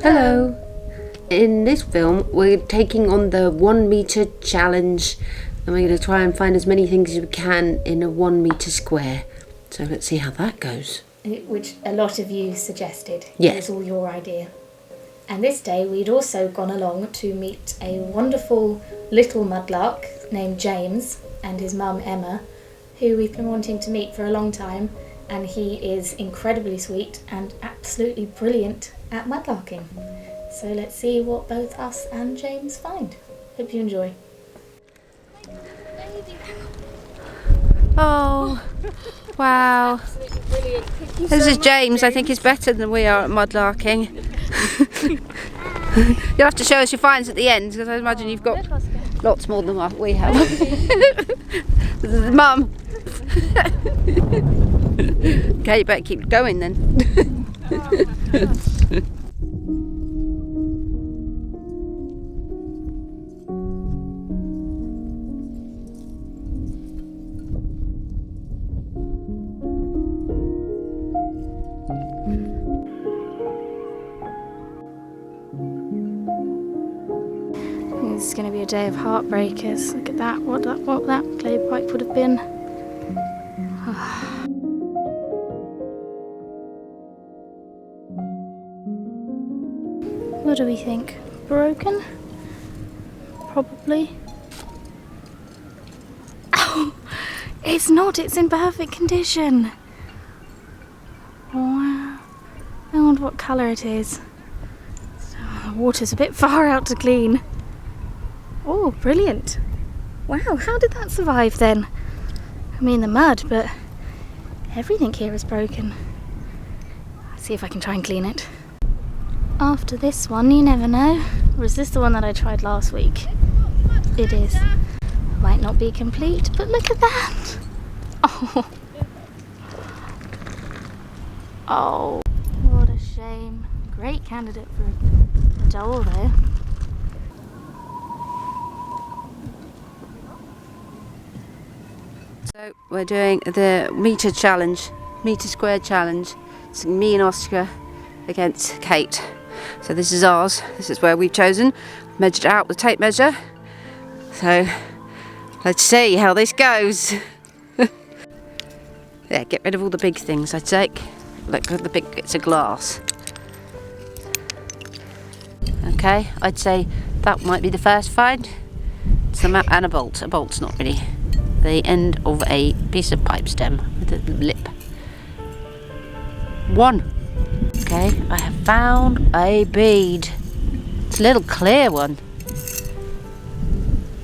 Hello! In this film we're taking on the 1 metre challenge and we're going to try and find as many things as we can in a 1 metre square. So let's see how that goes. Which a lot of you suggested. Yes. It was all your idea. And this day we'd also gone along to meet a wonderful little mudlark named James and his mum Emma, who we've been wanting to meet for a long time, and he is incredibly sweet and absolutely brilliant at mudlarking. So let's see what both us and James find. Hope you enjoy. Oh, wow. This is James. I think he's better than we are at mudlarking. You'll have to show us your finds at the end, because I imagine you've got lots more than what we have. Mum. Okay, you better keep going then. It's going to be a day of heartbreakers. Look at that, what that clay pipe would have been. What do we think? Broken? Probably. Oh, it's not, it's in perfect condition. Wow. I wonder what colour it is. The water's a bit far out to clean. Oh, brilliant. Wow, how did that survive then? I mean the mud, but everything here is broken. Let's see if I can try and clean it. After this one, you never know. Or is this the one that I tried last week? It is. Might not be complete, but look at that. Oh. Oh, what a shame. Great candidate for a doll though. So we're doing the metre challenge, metre square challenge. It's me and Oscar against Kate. So this is ours. This is where we've chosen. Measured it out with tape measure. So let's see how this goes. Yeah, get rid of all the big things, I'd say. Look at the big bits of glass. Okay, I'd say that might be the first find. It's a map and a bolt. A bolt's not really. The end of a piece of pipe stem with a lip. 1. Okay, I have found a bead. It's a little clear one.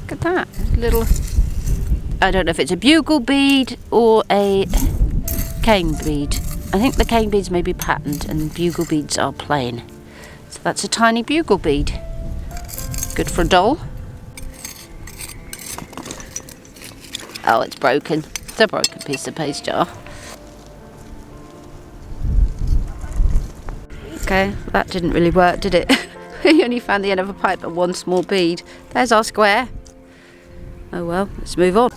Look at that. Little. I don't know if it's a bugle bead or a cane bead. I think the cane beads may be patterned and bugle beads are plain. So that's a tiny bugle bead. Good for a doll. Oh, it's broken. It's a broken piece of paste jar. Okay, that didn't really work, did it? We only found the end of a pipe and 1 small bead. There's our square. Oh well, let's move on.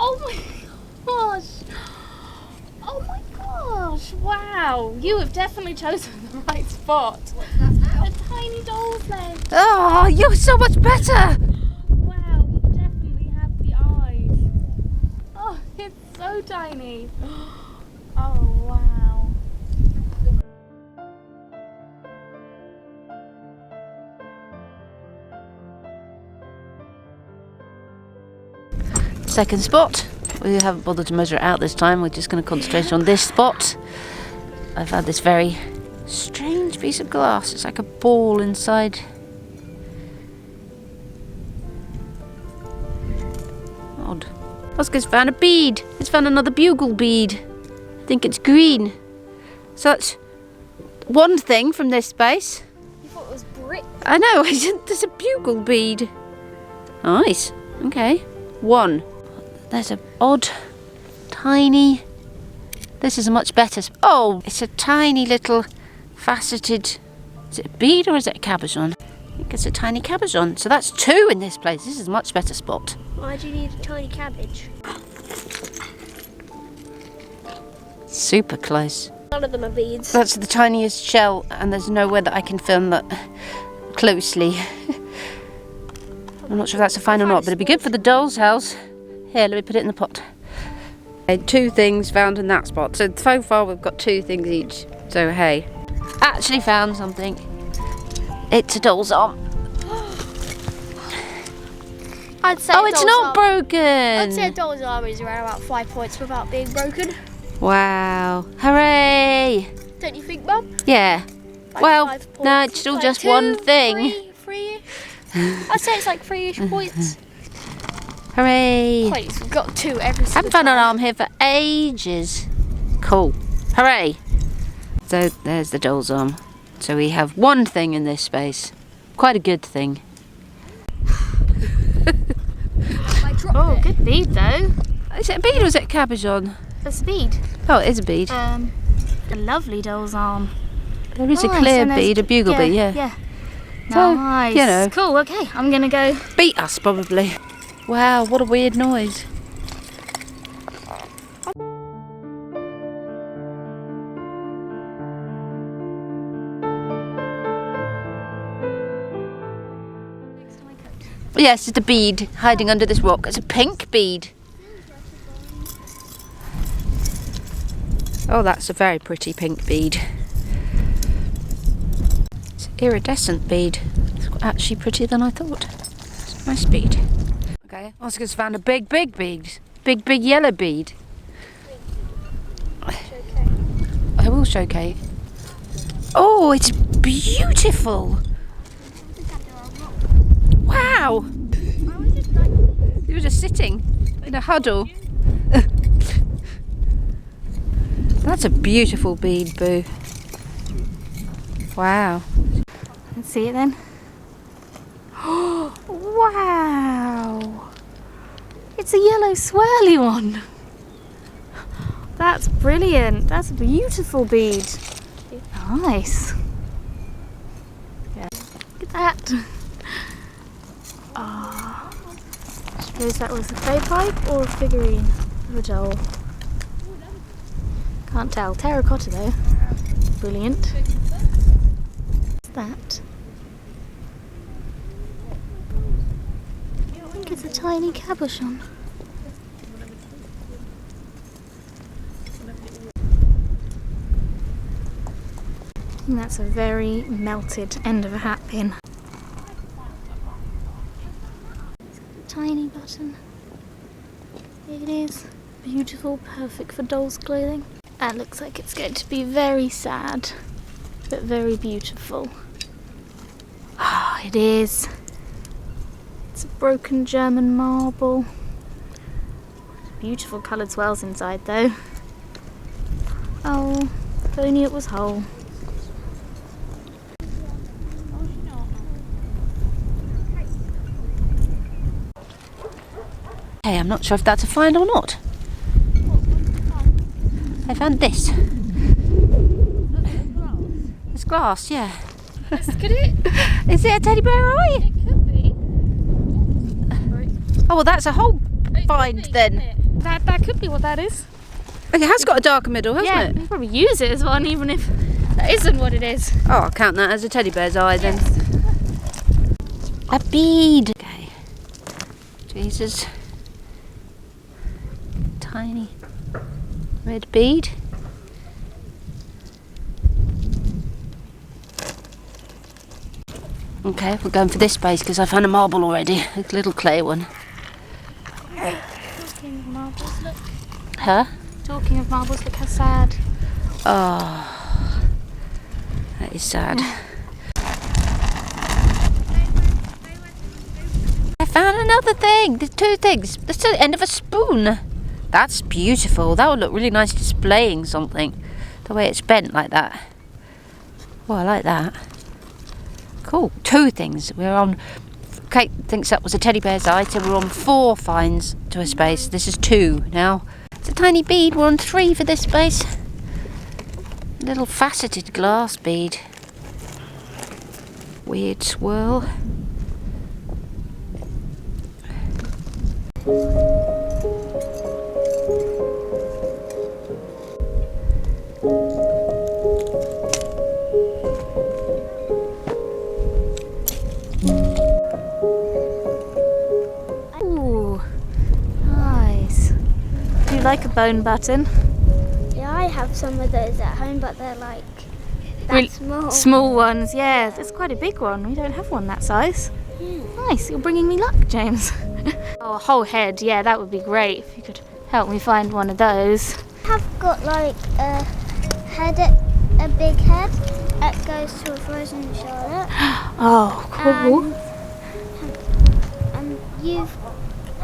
Oh my gosh! Oh my gosh! Wow! You have definitely chosen the right spot. A tiny doll's leg. Oh, you're so much better! Wow, you definitely have the eyes. Oh, it's so tiny. Oh wow. Second spot. We haven't bothered to measure it out this time. We're just going to concentrate on this spot. I've had this very strange piece of glass. It's like a ball inside. Odd. Oscar's found a bead. He's found another bugle bead. I think it's green. So that's one thing from this space. You thought it was brick? I know. There's a bugle bead. Nice. Okay. 1. There's an odd, tiny. This is a much better. Oh, it's a tiny little faceted. Is it a bead or is it a cabochon? think it's a tiny cabochon. So that's 2 in this place. This is a much better spot. Why do you need a tiny cabbage? Super close. None of them are beads. That's the tiniest shell, and there's nowhere that I can film that closely. I'm not sure if that's a fine or not, but it'd be good for the doll's house. Here, let me put it in the pot. Okay, 2 things found in that spot. So far we've got 2 things each. So hey, actually found something. It's a doll's arm. I'd say Oh, it's not broken. I'd say a doll's arm is around about 5 points without being broken. Wow. Hooray. Don't you think, Mum? Yeah. Like Well, 5 points. no, it's still Like just 2, one thing. 3-ish. I'd say it's like 3-ish points. Hooray. Please, we've got 2 every single Haven't found an time. arm here for ages. Cool. Hooray. So there's the doll's arm. So we have 1 thing in this space. Quite a good thing. I dropped Oh, it. good bead though. Is it a bead or is it a cabochon? That's a bead. Oh, it is a bead. A lovely doll's arm. There is a Nice, clear and there's- bead, a bugle bead, yeah. Yeah. So, Nice. you know. Cool, okay. I'm gonna go. Beat us, probably. Wow, what a weird noise. Yes, it's a bead hiding under this rock. It's a pink bead. Oh, that's a very pretty pink bead. It's an iridescent bead. It's actually prettier than I thought. It's a nice bead. Okay, Oscar's found a big bead. Big yellow bead. I will show Kate. Oh, it's beautiful. Wow. You were just sitting in a huddle. That's a beautiful bead, Boo. Wow. Let's see it then. Wow. It's a yellow swirly one. That's brilliant. That's a beautiful bead. Nice. Yeah. Look at that. Ah. Suppose that was a clay pipe or a figurine of a doll. Can't tell. Terracotta though. Brilliant. What's that? I think it's a tiny cabochon. And that's a very melted end of a hat pin. Tiny button. It is beautiful, perfect for doll's clothing. That looks like it's going to be very sad, but very beautiful. Ah, it is. It's a broken German marble. Beautiful coloured swells inside though. Oh, if only it was whole. Hey, I'm not sure if that's a find or not. I found this. It's glass, yeah. Let's look at it. Is it a teddy bear eye? It could be. Oh, well, that's a whole find then. That could be what that is. It has got a darker middle, hasn't Yeah, it? you probably use it as one, even if that isn't what it is. Oh, I'll count that as a teddy bear's eye then. A bead. Okay. Jesus. Tiny red bead. Okay, we're going for this space because I found a marble already, a little clay one. Talking of marbles, look. Huh? Talking of marbles, look how sad. Oh, that is sad. I found another thing. There's 2 things. That's the end of a spoon. That's beautiful. That would look really nice displaying something. The way it's bent like that. Oh, I like that. Cool. 2 things. We're on. Kate thinks that was a teddy bear's eye, so we're on 4 finds to a space. This is 2 now. It's a tiny bead. We're on 3 for this space. Little faceted glass bead. weird swirl. Ooh, nice. Do you like a bone button? Yeah, I have some of those at home, but they're like that Really small. Small ones, yeah. That's quite a big one. We don't have one that size. Yeah. Nice, you're bringing me luck, James. Oh, a whole head, yeah, that would be great if you could help me find one of those. I've got like a big head that goes to a frozen Charlotte. Oh, cool. And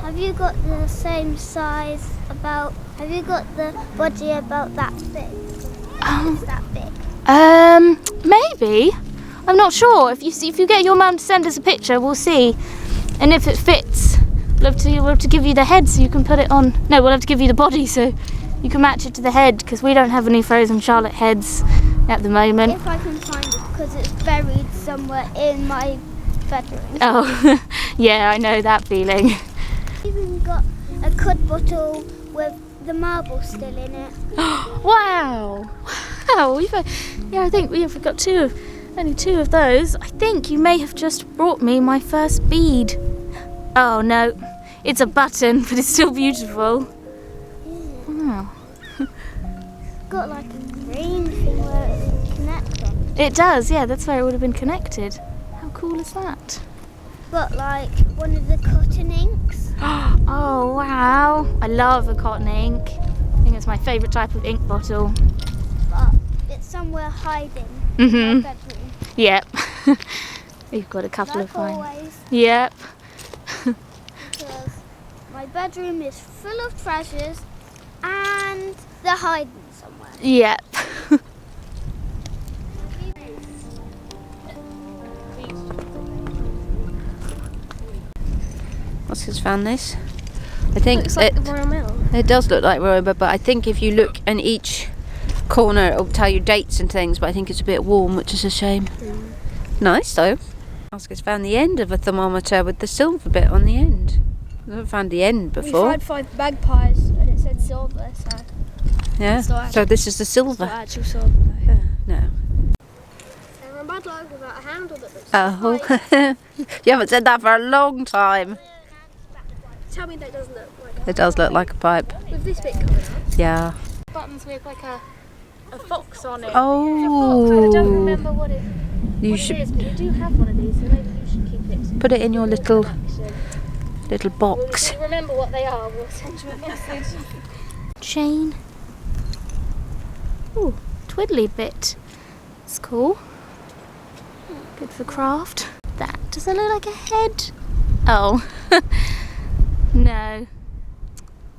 have you got the same size have you got the body about that big? Is that big? Maybe. I'm not sure. If you get your mum to send us a picture, we'll see. And if it fits, we'll have to give you the head so you can put it on. No, we'll have to give you the body so you can match it to the head, because we don't have any frozen Charlotte heads at the moment. If I can find it, because it's buried somewhere in my bedroom. Oh, yeah, I know that feeling. I've even got a cud bottle with the marble still in it. Wow! Wow! I think we've got only two of those. I think you may have just brought me my first bead. Oh no, it's a button, but it's still beautiful. Wow. It's got like a green thing where it would connect on. It does, yeah, that's where it would have been connected. How cool is that? Got like one of the cotton inks. Oh wow! I love a cotton ink. I think it's my favourite type of ink bottle. But it's somewhere hiding in Mhm. my bedroom. Yep. You've got a couple Like of fine. always, Yep. because my bedroom is full of treasures and they're hiding somewhere. Yep. Oscar's found this. I think Looks like the Royal Mail. it does look like Royal, but I think if you look in each corner it'll tell you dates and things, but I think it's a bit warm, which is a shame. Nice though. Oscar's found the end of a thermometer with the silver bit on the end. I've never found the end We before. tried 5 magpies and it said silver, so Yeah. it's not So this is the it's silver. not actual silver though. No. They're a mudlark without a handle that looks Oh. like. You haven't said that for a long time. Tell me that doesn't look like It does look like a pipe. with this bit coming up. Yeah. Buttons with like a fox on it. Oh. I don't remember what it You is, should but you do have one of these, so maybe you should keep it. put it in your little Collection. box. If you remember what they are, we'll send you a message. Chain. Ooh, twiddly bit. It's cool. Good for craft. That, does that look like a head? Oh. No.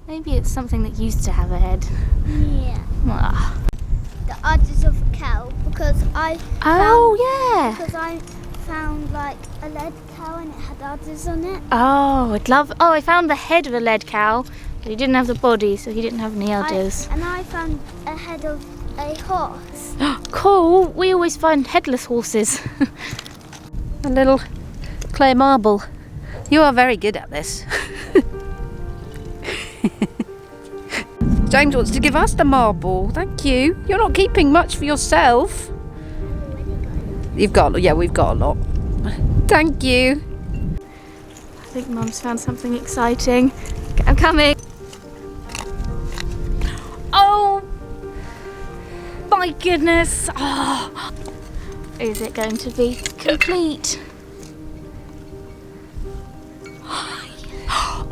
Maybe it's something that used to have a head. Yeah. Ah. The udders of a cow because I Oh, yeah. found like a lead cow and it had udders on it. Oh, I found the head of a lead cow, but he didn't have the body, so he didn't have any udders. And I found a head of a horse. Cool. We always find headless horses. A little clay marble. You are very good at this. James wants to give us the marble. Thank you. You're not keeping much for yourself. We've got a lot. Thank you. I think Mum's found something exciting. I'm coming. Oh my goodness. Oh. Is it going to be complete?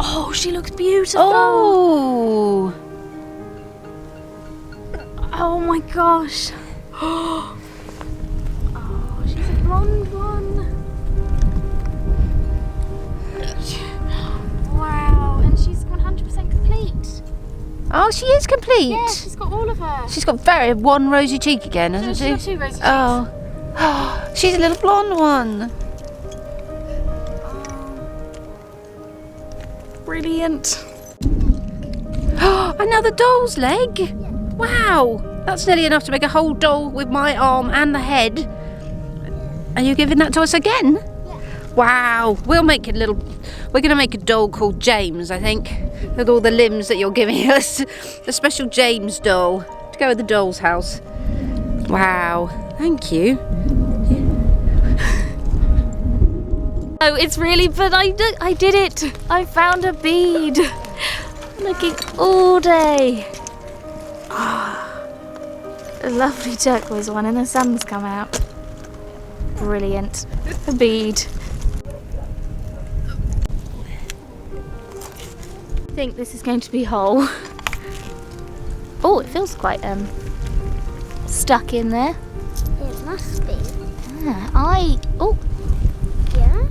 Oh, she looks beautiful. Oh. Oh my gosh. Oh, she's a blonde one. Wow, and she's 100% complete. Oh, she is complete. Yeah, she's got all of her. She's got one rosy cheek again, hasn't she? She's got 2 rosy cheeks. Oh. She's a little blonde one. Brilliant. Another doll's leg. Wow. That's nearly enough to make a whole doll with my arm and the head. Are you giving that to us again? Yeah. Wow, we're gonna make a doll called James, I think, with all the limbs that you're giving us. The special James doll to go with the doll's house. Wow, thank you. Oh, it's really, but I did it. I found a bead. Looking all day. A lovely turquoise one and the sun's come out. Brilliant. A bead. I think this is going to be whole. Oh, it feels quite stuck in there. It must be. Yeah, Yeah?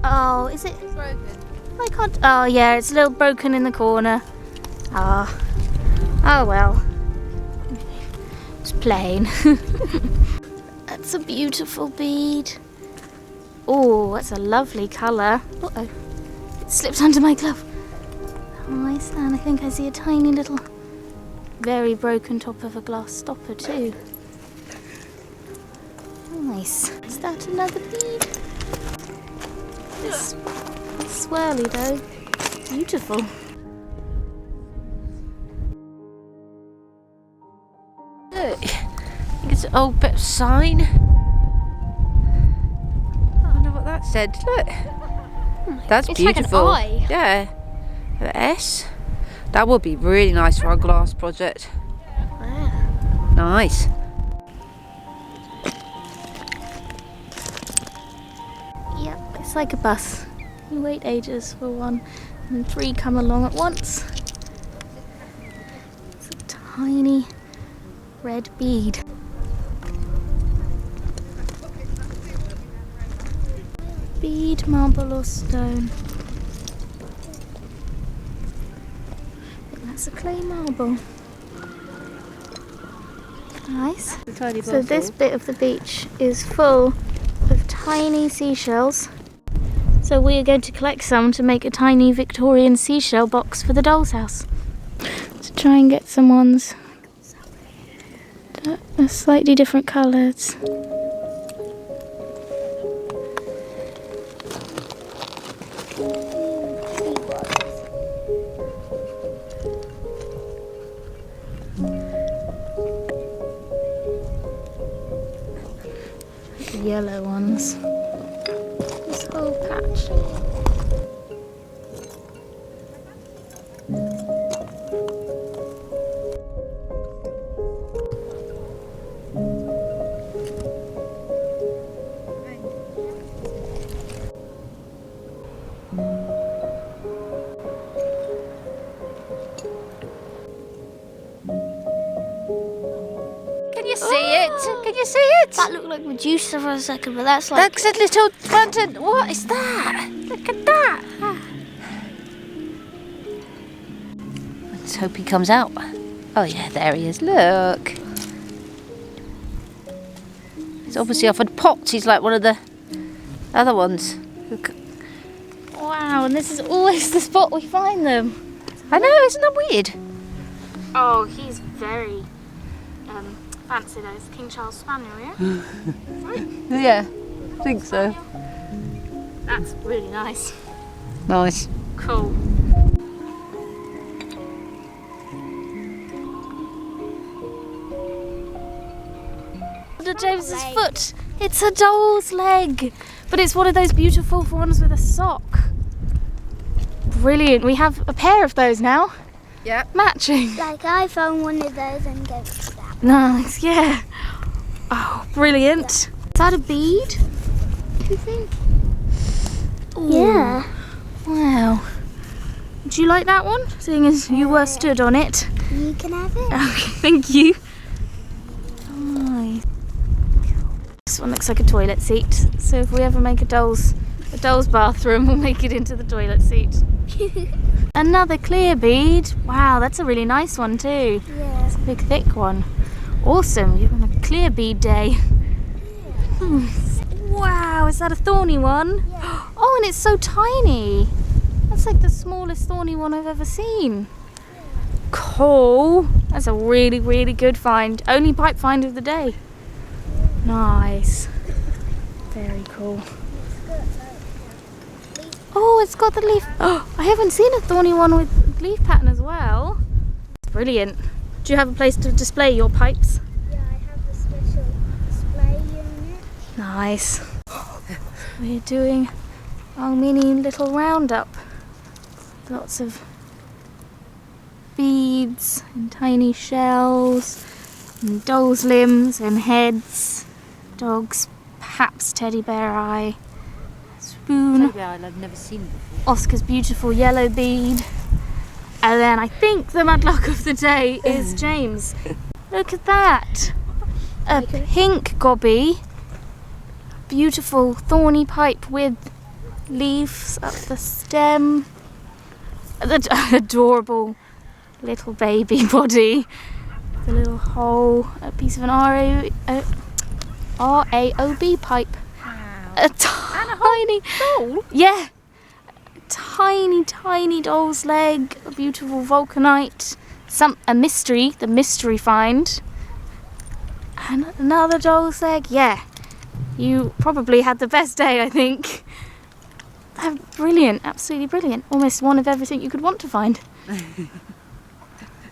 Oh, is it? It's broken. I can't. Oh, yeah, it's a little broken in the corner. Oh well. It's plain. That's a beautiful bead. Oh, that's a lovely colour. Uh-oh. It slipped under my glove. Nice, and I think I see a tiny little, very broken top of a glass stopper too. Nice. Is that another bead? It's swirly though. Beautiful. Look, I think it's an old bit of sign. I wonder what that said. Look, that's It's beautiful. like an eye. Yeah, an S. That would be really nice for our glass project. Wow. Nice. Yep, it's like a bus. You wait ages for one, and 3 come along at once. It's a tiny red bead. Bead, marble or stone. I think that's a clay marble. Nice. So this bit of the beach is full of tiny seashells. So we are going to collect some to make a tiny Victorian seashell box for the doll's house. To try and get some ones that are slightly different colours. The yellow ones. This whole patch. Can you see it? Can you see it? That looked like Medusa for a second, but that's like... That's a little fountain. What is that? Look at that. Let's hope he comes out. Oh yeah, there he is. Look. He's obviously offered pots. He's like one of the other ones. Look. Wow, and this is always the spot we find them. I know, isn't that weird? Oh, he's very fancy though. It's King Charles Spaniel, yeah? Yeah, I think so. That's really nice. Nice. Cool. Under James's leg. foot. It's a doll's leg, but it's one of those beautiful ones with a sock. Brilliant. We have a pair of those now. Yep. Matching. Like I found one of those and gave it to that. Nice, yeah. Oh, brilliant. Is that a bead? Do you think? Yeah. Wow. Do you like that one? Seeing as you were stood on it. You can have it. Okay, thank you. Nice. This one looks like a toilet seat. So if we ever make a doll's bathroom, we'll make it into the toilet seat. Another clear bead. Wow, that's a really nice one too. Yeah. It's a big thick one. Awesome, you're on a clear bead day. Wow, is that a thorny one? Yeah. Oh, and it's so tiny. That's like the smallest thorny one I've ever seen. Cool. That's a really, really good find. Only pipe find of the day. Nice. Very cool. Oh, it's got the leaf. Oh, I haven't seen a thorny one with leaf pattern as well. It's brilliant. Do you have a place to display your pipes? Yeah, I have a special display unit. Nice. We're doing our mini little roundup. Lots of beads and tiny shells and dolls' limbs and heads, dogs, perhaps teddy bear eye, spoon, Teddy bear I've never seen before. Oscar's beautiful yellow bead, and then I think the mudlark of the day is James. Look at that! A pink gobby, beautiful thorny pipe with leaves up the stem, adorable little baby body, the little hole, a piece of an RAOB pipe. Wow. A tiny doll? Yeah, tiny doll's leg, a beautiful vulcanite, a mystery, the mystery find, and another doll's leg. Yeah, you probably had the best day, I think. Brilliant, absolutely brilliant. Almost one of everything you could want to find.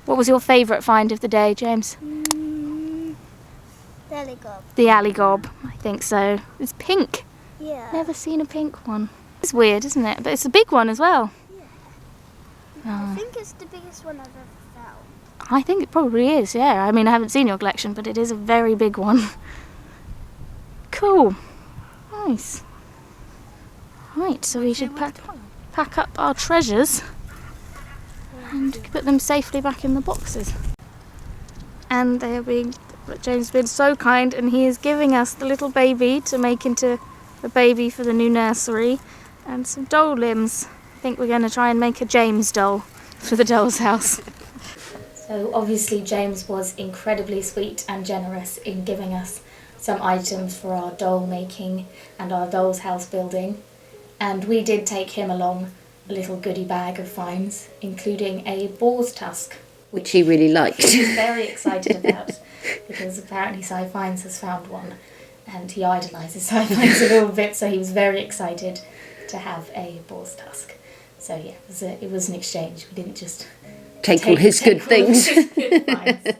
What was your favourite find of the day, James? The alley gob. The alley gob, I think so. It's pink. Yeah. Never seen a pink one. It's weird, isn't it? But it's a big one as well. I think it's the biggest one I've ever found. I think it probably is, yeah. I mean, I haven't seen your collection, but it is a very big one. Cool. Nice. Right, so we should pack up our treasures and put them safely back in the boxes. And James has been so kind, and he is giving us the little baby to make into a baby for the new nursery, and some doll limbs. I think we're going to try and make a James doll for the doll's house. So obviously James was incredibly sweet and generous in giving us some items for our doll making and our doll's house building, and we did take him along a little goodie bag of finds, including a boar's tusk, Which he really liked. he was very excited about, because apparently Sci Finds has found one, and he idolises Sci Finds a little bit, so he was very excited to have a boar's tusk. So yeah, it was an exchange. We didn't just Take all his good all things. his good finds.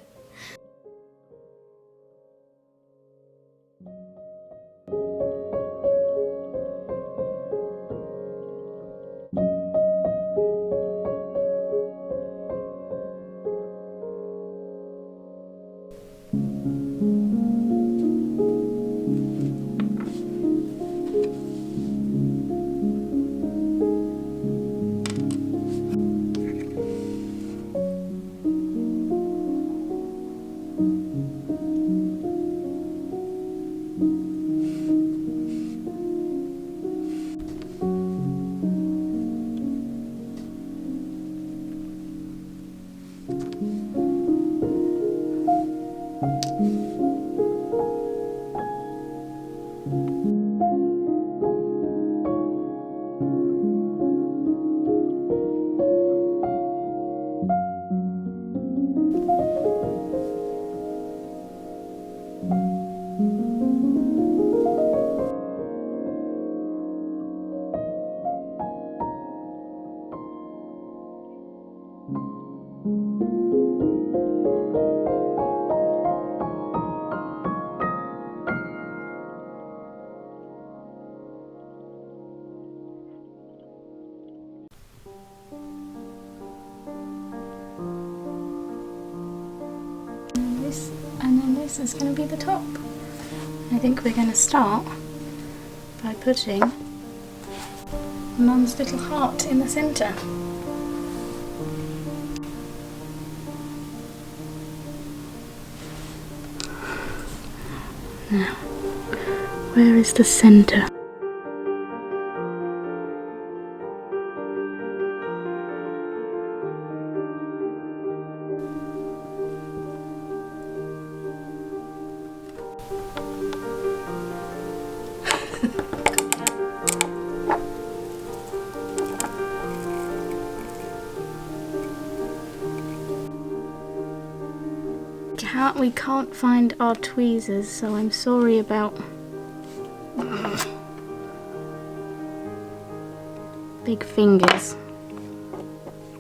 This is going to be the top. I think we're going to start by putting Mum's little heart in the centre. Now, where is the centre? We can't find our tweezers, so I'm sorry about big fingers.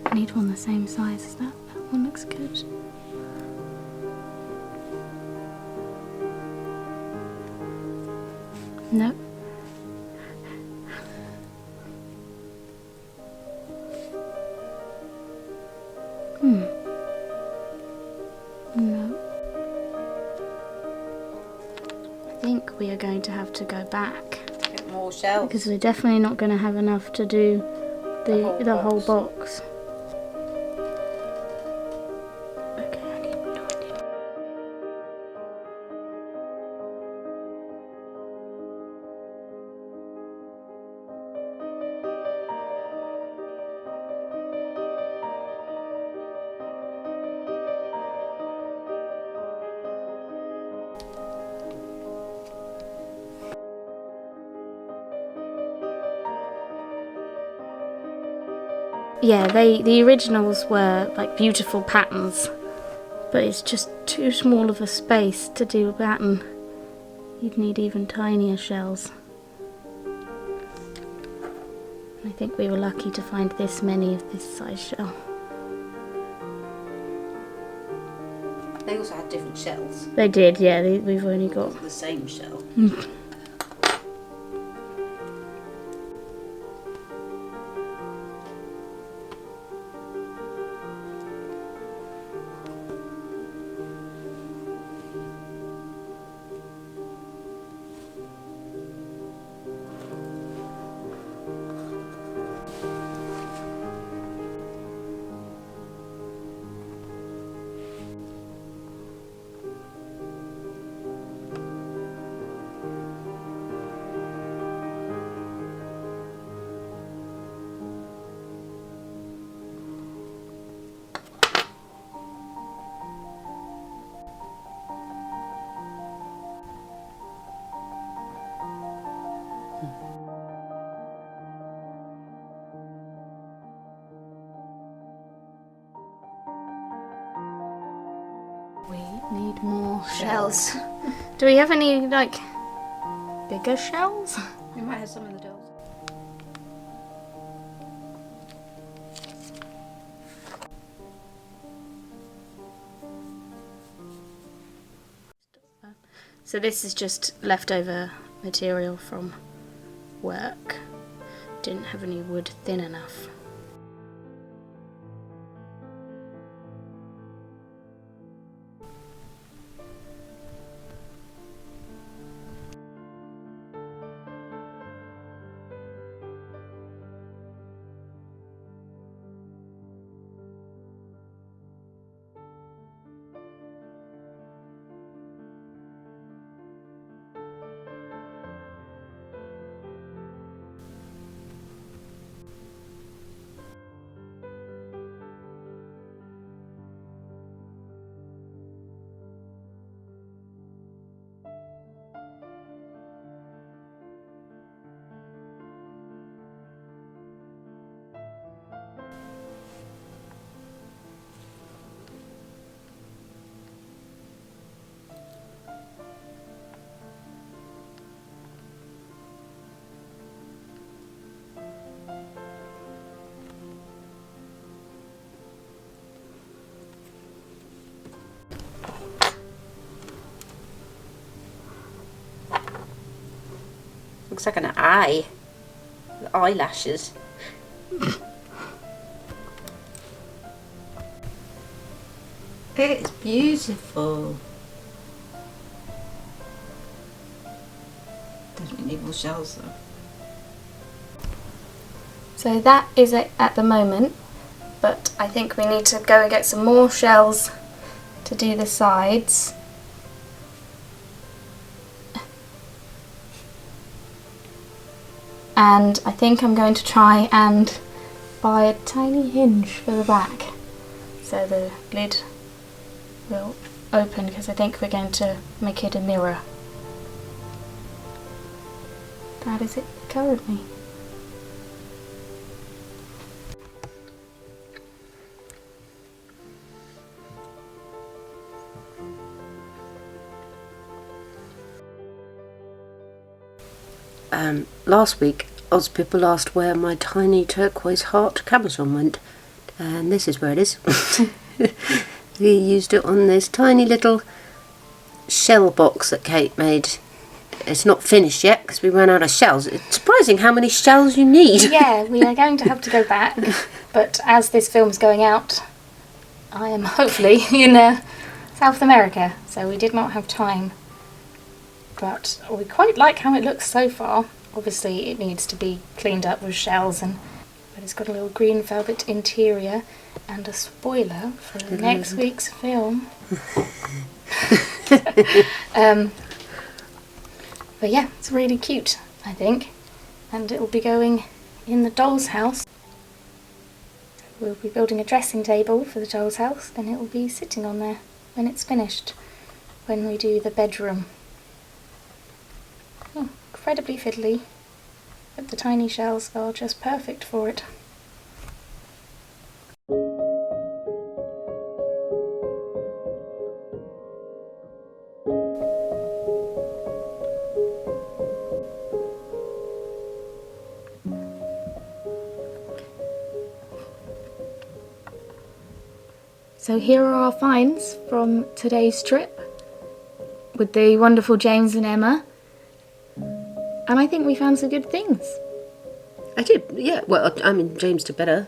I need one the same size as that. That one looks good. Nope. No. I think we are going to have to go back. Get more shells. Because we're definitely not going to have enough to do the whole box. Okay, I need no idea. Yeah, the originals were like beautiful patterns, but it's just too small of a space to do a pattern. You'd need even tinier shells. I think we were lucky to find this many of this size shell. They also had different shells. They did, yeah, we've only got The same shell. We need more shells. Do we have any, like, bigger shells? We might have some in the dolls. So this is just leftover material from work. Didn't have any wood thin enough. Looks like an eye. The eyelashes. It's beautiful. Definitely need more shells though. So that is it at the moment, but I think we need to go and get some more shells to do the sides. And I think I'm going to try and buy a tiny hinge for the back, so the lid will open, because I think we're going to make it a mirror. That is it currently. Last week, Ozpipple asked where my tiny turquoise heart cabezon went, and this is where it is. We used it on this tiny little shell box that Kate made. It's not finished yet because we ran out of shells. It's surprising how many shells you need. Yeah, we are going to have to go back, but as this film's going out, I am hopefully in South America, so we did not have time. But we quite like how it looks so far. Obviously it needs to be cleaned up with shells, but it's got a little green velvet interior and a spoiler for next week's film. But yeah, it's really cute, I think, and it will be going in the doll's house. We'll be building a dressing table for the doll's house, and it will be sitting on there when it's finished, when we do the bedroom. Oh, incredibly fiddly, but the tiny shells are just perfect for it. So here are our finds from today's trip with the wonderful James and Emma, and I think we found some good things. I did, yeah. Well, I mean, James did better.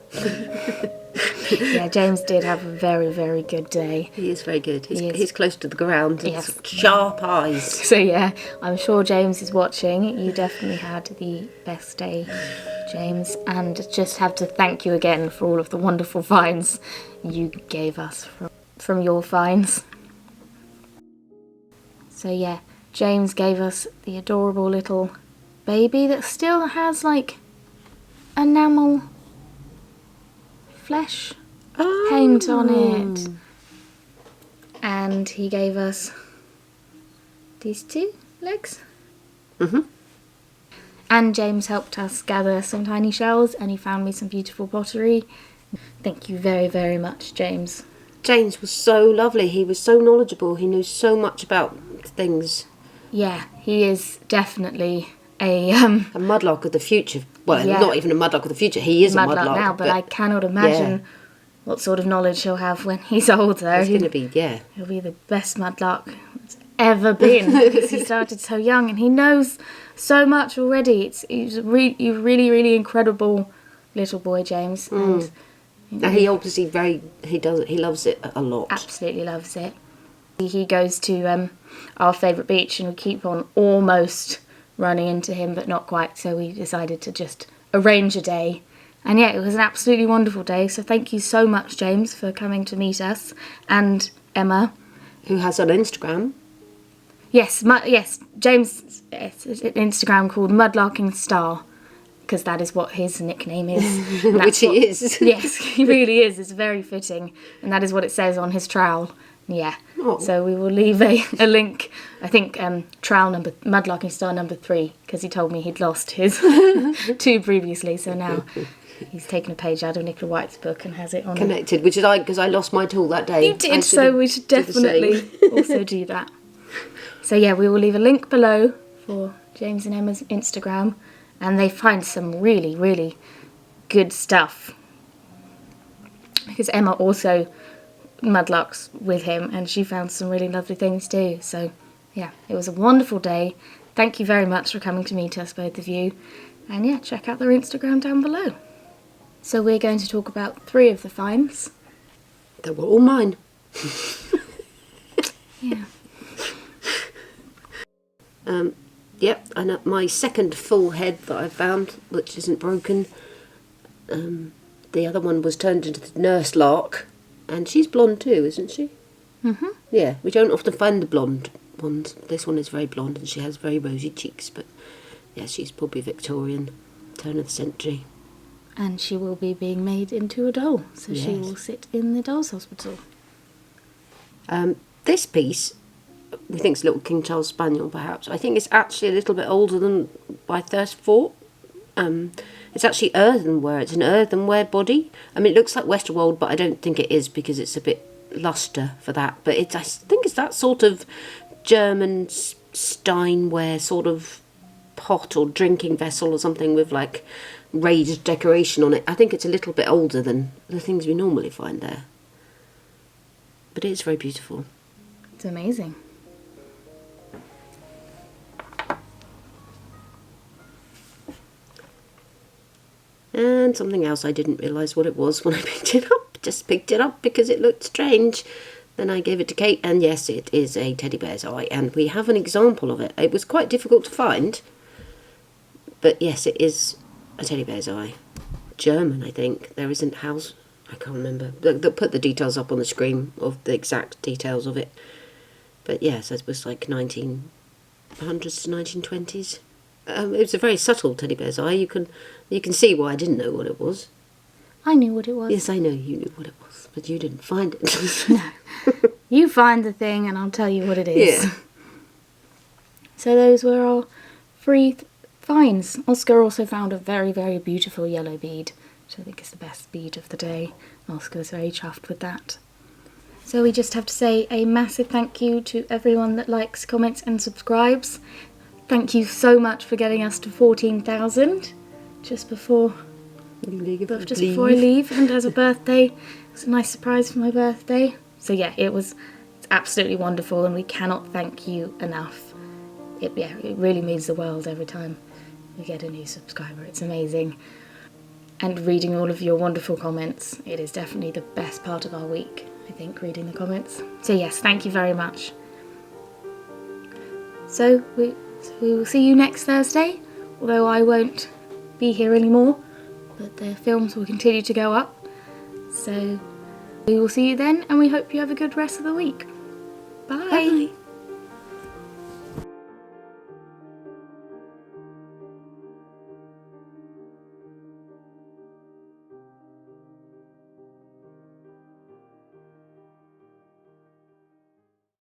Yeah, James did have a very, very good day. He is very good. He is. He's close to the ground. Yes. He's sharp eyes. So yeah, I'm sure James is watching. You definitely had the best day, James, and just have to thank you again for all of the wonderful finds you gave us from your finds. So yeah, James gave us the adorable little baby that still has like enamel flesh paint on it, and he gave us these two legs. And James helped us gather some tiny shells, and he found me some beautiful pottery. Thank you very, very much, James. James was so lovely. He was so knowledgeable. He knew so much about things. Yeah, he is definitely a A mudlark of the future. Well, Yeah. not even a mudlark of the future. He is a mudlark mudlark now, but I cannot imagine what sort of knowledge he'll have when he's older. It's going to be, He'll be the best mudlark that's ever been, because he started so young and he knows so much already. He's a really, really incredible little boy, James. And he obviously he loves it a lot. absolutely loves it. He goes to our favourite beach, and we keep on almost running into him, but not quite, so we decided to just arrange a day. And yeah, it was an absolutely wonderful day, so thank you so much, James, for coming to meet us, and Emma. Who has an Instagram. Yes, James has an Instagram called Mudlarking Star, because that is what his nickname is. And Which that's what- he is. Yes, he really is. It's very fitting, and that is what it says on his trowel. Yeah. Oh. So we will leave a link. I think trowel number Mudlarking Star number 3, because he told me he'd lost his 2 previously. So now he's taken a page out of Nicola White's book and has it on. Connected, which is because I lost my tool that day. You did, so we should definitely also do that. So yeah, we will leave a link below for James and Emma's Instagram, and they find some really, really good stuff. Because Emma also mudlarks with him, and she found some really lovely things too. So yeah, it was a wonderful day. Thank you very much for coming to meet us, both of you. And yeah, check out their Instagram down below. So we're going to talk about 3 of the finds. They were all mine. Yeah. Yep, and my second full head that I found, which isn't broken, the other one was turned into the nurse lark, and she's blonde too, isn't she? Yeah, we don't often find the blonde ones. This one is very blonde and she has very rosy cheeks, but yeah, she's probably Victorian, turn of the century. And she will be being made into a doll, so she Yes. will sit in the doll's hospital. This piece, we think it's a little King Charles Spaniel perhaps. I think it's actually a little bit older than by Thirstfort. It's actually earthenware. It's an earthenware body. I mean, it looks like Westerwold, but I don't think it is because it's a bit luster for that. But I think it's that sort of German Steinware sort of pot or drinking vessel or something with like raised decoration on it. I think it's a little bit older than the things we normally find there. But it is very beautiful. It's amazing. And something else, I didn't realise what it was when I picked it up. Just picked it up because it looked strange. Then I gave it to Kate, and yes, it is a teddy bear's eye, and we have an example of it. It was quite difficult to find, but yes, it is a teddy bear's eye. German, I think. There isn't house. I can't remember. They'll put the details up on the screen of the exact details of it. But yes, it was like 1900s to 1920s. It was a very subtle teddy bear's eye. You can see why I didn't know what it was. I knew what it was. Yes, I know you knew what it was, but you didn't find it. No. You find the thing and I'll tell you what it is. Yeah. So those were our 3 finds. Oscar also found a very, very beautiful yellow bead, which I think is the best bead of the day. Oscar was very chuffed with that. So we just have to say a massive thank you to everyone that likes, comments and subscribes. Thank you so much for getting us to 14,000 just before I leave, and as a birthday. It's a nice surprise for my birthday. So yeah, it's absolutely wonderful, and we cannot thank you enough. It really means the world every time we get a new subscriber. It's amazing. And reading all of your wonderful comments, it is definitely the best part of our week, I think, reading the comments. So yes, thank you very much. So we will see you next Thursday, although I won't be here anymore, but the films will continue to go up. So we will see you then, and we hope you have a good rest of the week. Bye. Bye.